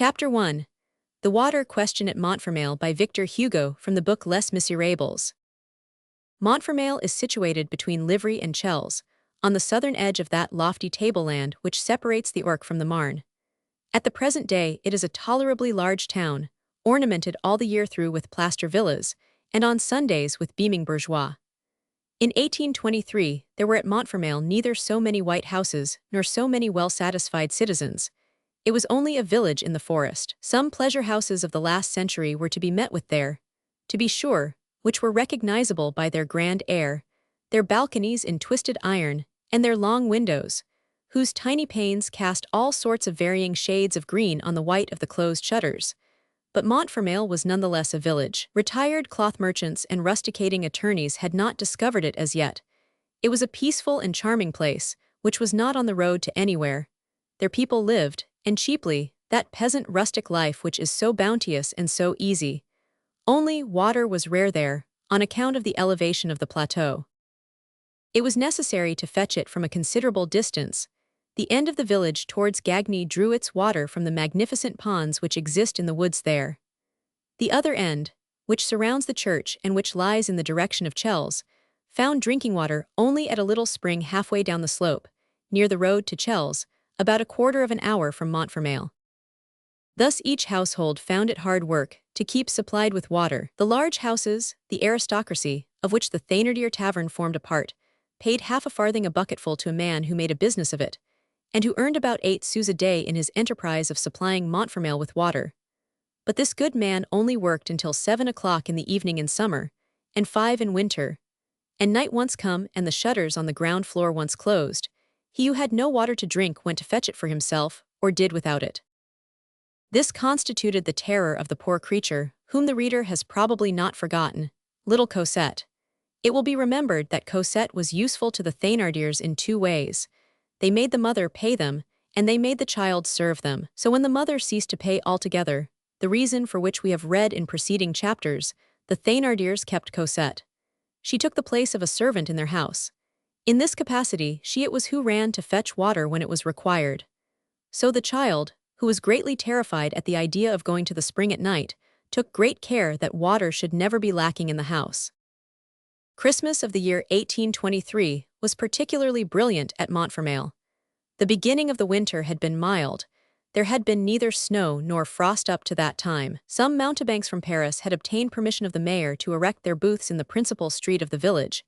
Chapter 1. The Water Question at Montfermeil by Victor Hugo from the book Les Miserables. Montfermeil is situated between Livry and Chelles, on the southern edge of that lofty tableland which separates the Ourcq from the Marne. At the present day it is a tolerably large town, ornamented all the year through with plaster villas, and on Sundays with beaming bourgeois. In 1823 there were at Montfermeil neither so many white houses nor so many well-satisfied citizens. It was only a village in the forest. Some pleasure houses of the last century were to be met with there, to be sure, which were recognizable by their grand air, their balconies in twisted iron, and their long windows, whose tiny panes cast all sorts of varying shades of green on the white of the closed shutters. But Montfermeil was nonetheless a village. Retired cloth merchants and rusticating attorneys had not discovered it as yet. It was a peaceful and charming place, which was not on the road to anywhere. Their people lived, and cheaply, that peasant rustic life which is so bounteous and so easy. Only water was rare there, on account of the elevation of the plateau. It was necessary to fetch it from a considerable distance. The end of the village towards Gagny drew its water from the magnificent ponds which exist in the woods there. The other end, which surrounds the church and which lies in the direction of Chelles, found drinking water only at a little spring halfway down the slope, near the road to Chelles, about a quarter of an hour from Montfermeil. Thus each household found it hard work to keep supplied with water. The large houses, the aristocracy, of which the Thénardier tavern formed a part, paid half a farthing a bucketful to a man who made a business of it, and who earned about 8 sous a day in his enterprise of supplying Montfermeil with water. But this good man only worked until 7 o'clock in the evening in summer, and 5 in winter, and night once come and the shutters on the ground floor once closed, he who had no water to drink went to fetch it for himself, or did without it. This constituted the terror of the poor creature, whom the reader has probably not forgotten, little Cosette. It will be remembered that Cosette was useful to the Thénardiers in 2 ways. They made the mother pay them, and they made the child serve them. So when the mother ceased to pay altogether, the reason for which we have read in preceding chapters, the Thénardiers kept Cosette. She took the place of a servant in their house. In this capacity, she it was who ran to fetch water when it was required. So the child, who was greatly terrified at the idea of going to the spring at night, took great care that water should never be lacking in the house. Christmas of the year 1823 was particularly brilliant at Montfermeil. The beginning of the winter had been mild. There had been neither snow nor frost up to that time. Some mountebanks from Paris had obtained permission of the mayor to erect their booths in the principal street of the village,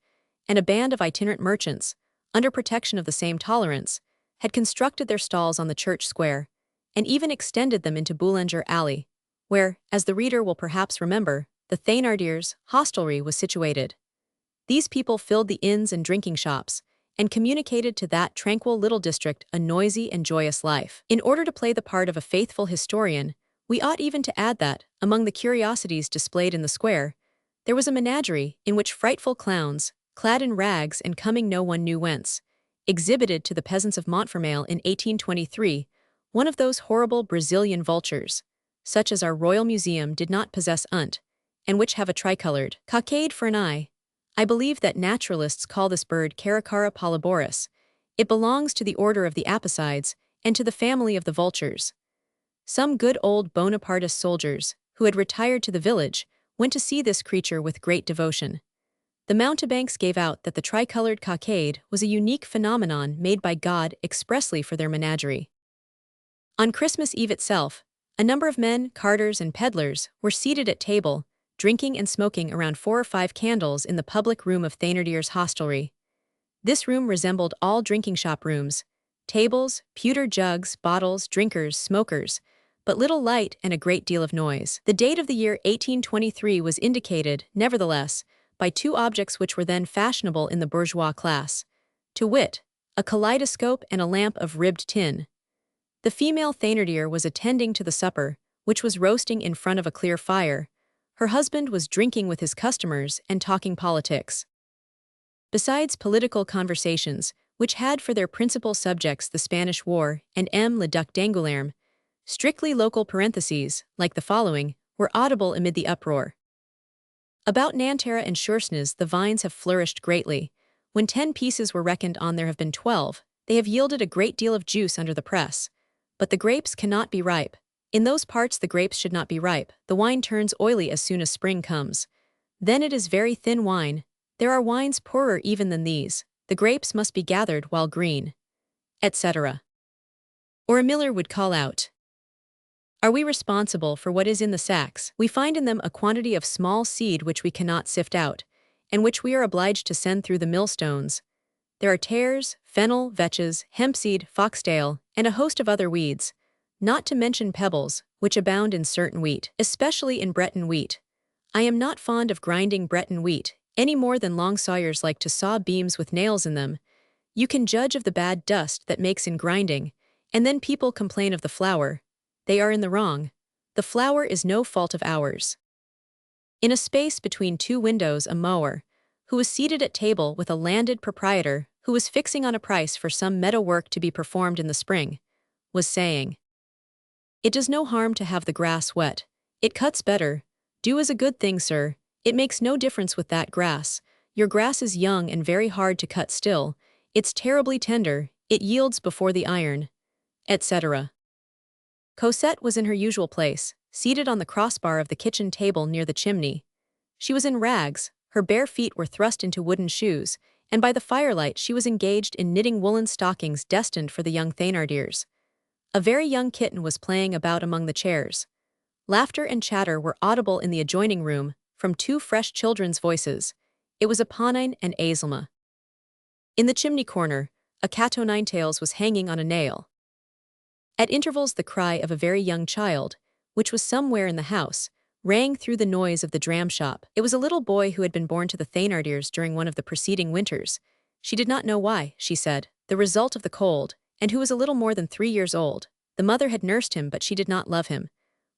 and a band of itinerant merchants, under protection of the same tolerance, had constructed their stalls on the church square, and even extended them into Boulanger Alley, where, as the reader will perhaps remember, the Thénardiers' hostelry was situated. These people filled the inns and drinking shops, and communicated to that tranquil little district a noisy and joyous life. In order to play the part of a faithful historian, we ought even to add that, among the curiosities displayed in the square, there was a menagerie in which frightful clowns, clad in rags and coming no one knew whence, exhibited to the peasants of Montfermeil in 1823 one of those horrible Brazilian vultures, such as our Royal Museum did not possess and which have a tricolored cockade for an eye. I believe that naturalists call this bird Caracara polyborus. It belongs to the order of the apicides and to the family of the vultures. Some good old Bonapartist soldiers, who had retired to the village, went to see this creature with great devotion. The mountebanks gave out that the tricolored cockade was a unique phenomenon made by God expressly for their menagerie. On Christmas Eve itself, a number of men, carters, and peddlers were seated at table, drinking and smoking around 4 or 5 candles in the public room of Thénardier's hostelry. This room resembled all drinking shop rooms: tables, pewter jugs, bottles, drinkers, smokers, but little light and a great deal of noise. The date of the year 1823 was indicated, nevertheless, by 2 objects which were then fashionable in the bourgeois class, to wit, a kaleidoscope and a lamp of ribbed tin. The female Thénardier was attending to the supper, which was roasting in front of a clear fire. Her husband was drinking with his customers and talking politics. Besides political conversations, which had for their principal subjects the Spanish War and le Duc d'Angoulême, strictly local parentheses, like the following, were audible amid the uproar. About Nanterre and Chourses the vines have flourished greatly. When 10 pieces were reckoned on, there have been 12. They have yielded a great deal of juice under the press. But the grapes cannot be ripe, In those parts the grapes should not be ripe, the wine turns oily as soon as spring comes. Then it is very thin wine. There are wines poorer even than these. The grapes must be gathered while green, etc. Or a miller would call out, "Are we responsible for what is in the sacks? We find in them a quantity of small seed which we cannot sift out, and which we are obliged to send through the millstones. There are tares, fennel, vetches, hempseed, foxtail, and a host of other weeds, not to mention pebbles, which abound in certain wheat, especially in Breton wheat. I am not fond of grinding Breton wheat, any more than long sawyers like to saw beams with nails in them. You can judge of the bad dust that makes in grinding, and then people complain of the flour. They are in the wrong. The flour is no fault of ours." In a space between two windows a mower, who was seated at table with a landed proprietor who was fixing on a price for some meadow work to be performed in the spring, was saying, "It does no harm to have the grass wet. It cuts better. Dew is a good thing, sir. It makes no difference with that grass. Your grass is young and very hard to cut still. It's terribly tender. It yields before the iron," etc. Cosette was in her usual place, seated on the crossbar of the kitchen table near the chimney. She was in rags, her bare feet were thrust into wooden shoes, and by the firelight she was engaged in knitting woolen stockings destined for the young Thénardiers. A very young kitten was playing about among the chairs. Laughter and chatter were audible in the adjoining room, from two fresh children's voices. It was Eponine and Azelma. In the chimney corner, a cat o' nine tails was hanging on a nail. At intervals the cry of a very young child, which was somewhere in the house, rang through the noise of the dram shop. It was a little boy who had been born to the Thénardiers during one of the preceding winters. She did not know why, she said, the result of the cold, and who was a little more than 3 years old. The mother had nursed him, but she did not love him.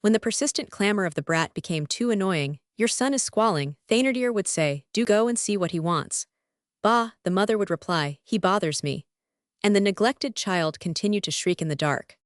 When the persistent clamor of the brat became too annoying, "Your son is squalling," Thénardier would say, "Do go and see what he wants." "Bah," the mother would reply, "he bothers me." And the neglected child continued to shriek in the dark.